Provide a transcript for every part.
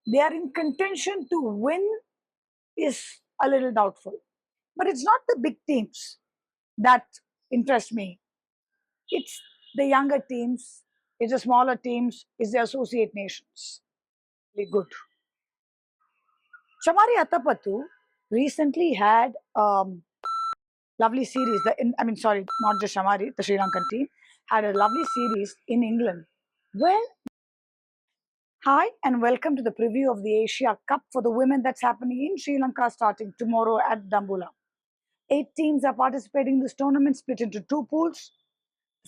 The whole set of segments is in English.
they are in contention to win is a little doubtful. But it's not the big teams that interest me. It's the younger teams, it's the smaller teams, it's the associate nations. Really good. Chamari Atapattu recently had lovely series. Not just Shamari, the Sri Lankan team had a lovely series in England. Well, hi and welcome to the preview of the Asia Cup for the women that's happening in Sri Lanka starting tomorrow at Dambulla. 8 teams are participating in this tournament, split into two pools.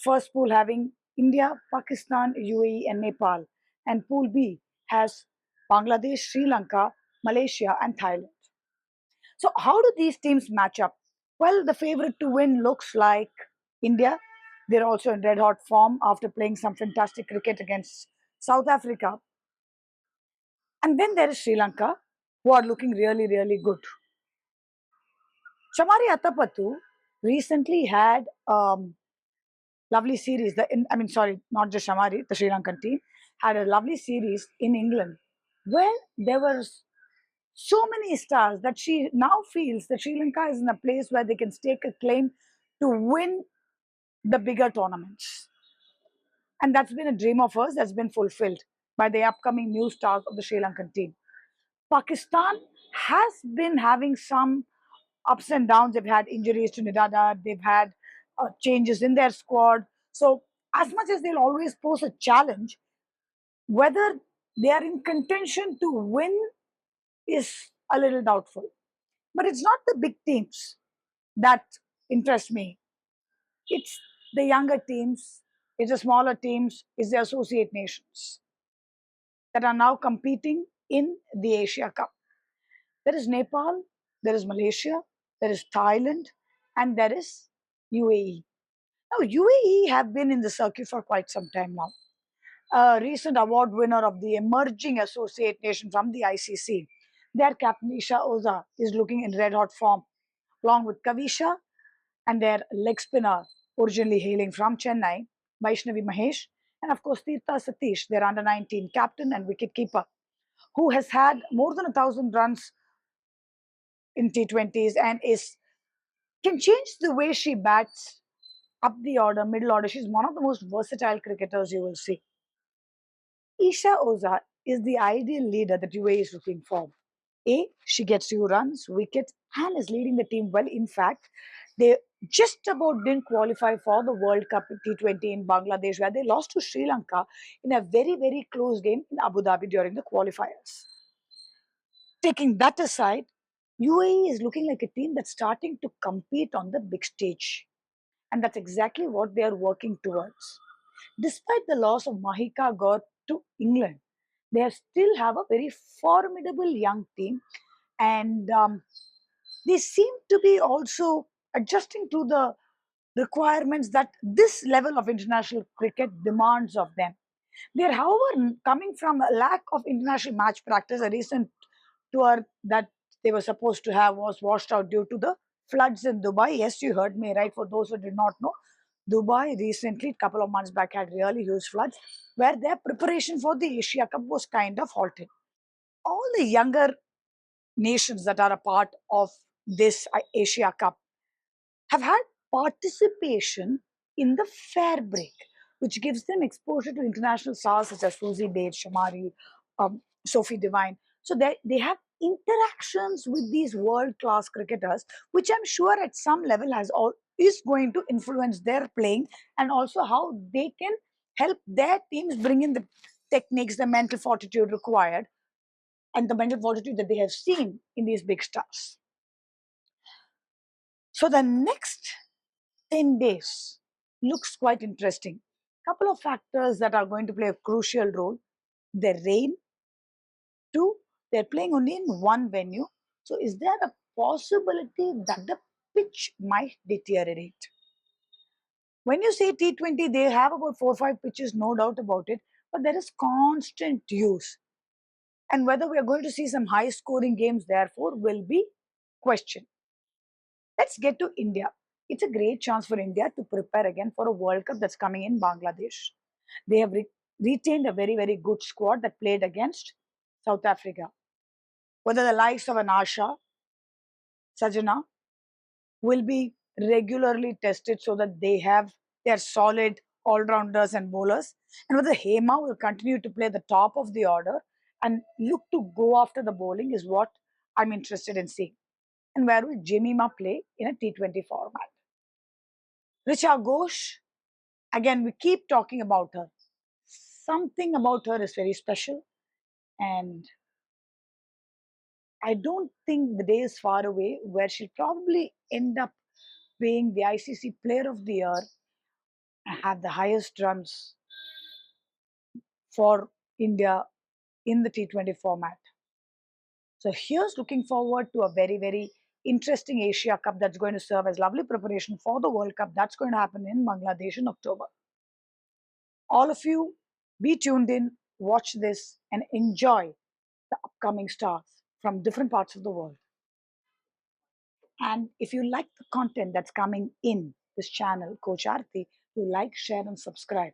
First pool having India, Pakistan, UAE, and Nepal, and Pool B has Bangladesh, Sri Lanka, Malaysia, and Thailand. So, how do these teams match up? Well, the favorite to win looks like India. They're also in red hot form after playing some fantastic cricket against South Africa. And then there is Sri Lanka, who are looking really, really good. Chamari Atapattu recently had lovely series. Not just Shamari, the Sri Lankan team had a lovely series in England where there were so many stars that she now feels that Sri Lanka is in a place where they can stake a claim to win the bigger tournaments. And that's been a dream of hers that's been fulfilled by the upcoming new stars of the Sri Lankan team. Pakistan has been having some ups and downs. They've had injuries to Nidada, they've had changes in their squad. So, as much as they'll always pose a challenge, whether they are in contention to win is a little doubtful. But it's not the big teams that interest me. It's the younger teams, it's the smaller teams, it's the associate nations that are now competing in the Asia Cup. There is Nepal, there is Malaysia, there is Thailand, and there is UAE. Now, UAE have been in the circuit for quite some time now. A recent award winner of the emerging associate nation from the ICC, their captain Isha Oza is looking in red hot form, along with Kavisha and their leg spinner, originally hailing from Chennai, Vaishnavi Mahesh, and of course Tirtha Satish, their under 19 captain and wicketkeeper, who has had more than 1,000 runs in T20s and is can change the way she bats up the order, middle order. She's one of the most versatile cricketers you will see. Isha Oza is the ideal leader that UAE is looking for. She gets few runs, wickets, and is leading the team well. In fact, they just about didn't qualify for the World Cup T20 in Bangladesh, where they lost to Sri Lanka in a very, very close game in Abu Dhabi during the qualifiers. Taking that aside, UAE is looking like a team that's starting to compete on the big stage. And that's exactly what they are working towards. Despite the loss of Mahika Gaur to England, they still have a very formidable young team, and they seem to be also adjusting to the requirements that this level of international cricket demands of them. They are, however, coming from a lack of international match practice. A recent tour that they were supposed to have was washed out due to the floods in Dubai. Yes, you heard me right. For those who did not know, Dubai recently, a couple of months back, had really huge floods where their preparation for the Asia Cup was kind of halted. All the younger nations that are a part of this Asia Cup have had participation in the fair break, which gives them exposure to international stars such as Susie Bates, Shamari, Sophie Devine. So they have interactions with these world-class cricketers, which I'm sure at some level is going to influence their playing and also how they can help their teams bring in the techniques, the mental fortitude required, and the mental fortitude that they have seen in these big stars. So the next 10 days looks quite interesting. Couple of factors that are going to play a crucial role. The rain. Two, they're playing only in one venue. So is there a possibility that the pitch might deteriorate? When you say T20, they have about 4 or 5 pitches, no doubt about it, but there is constant use. And whether we are going to see some high scoring games, therefore, will be questioned. Let's get to India. It's a great chance for India to prepare again for a World Cup that's coming in Bangladesh. They have retained a very, very good squad that played against South Africa, whether the likes of an Asha, Sajana will be regularly tested so that they have their solid all-rounders and bowlers, and whether Hema will continue to play the top of the order and look to go after the bowling is what I'm interested in seeing. And where will Jemima play in a T20 format? Richa Ghosh, again, we keep talking about her. Something about her is very special, and I don't think the day is far away where she'll probably end up being the ICC Player of the Year and have the highest runs for India in the T20 format. So here's looking forward to a very, very interesting Asia Cup that's going to serve as lovely preparation for the World Cup that's going to happen in Bangladesh in October. All of you, be tuned in, watch this, and enjoy the upcoming stars from different parts of the world. And if you like the content that's coming in this channel, Coach Aarti, do like, share, and subscribe.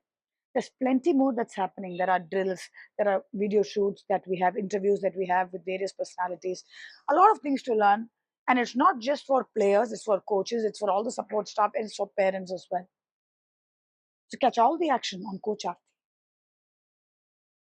There's plenty more that's happening. There are drills, there are video shoots that we have, interviews that we have with various personalities, a lot of things to learn. And it's not just for players, it's for coaches, it's for all the support staff, and it's for parents as well. To catch all the action on Coach Aarti.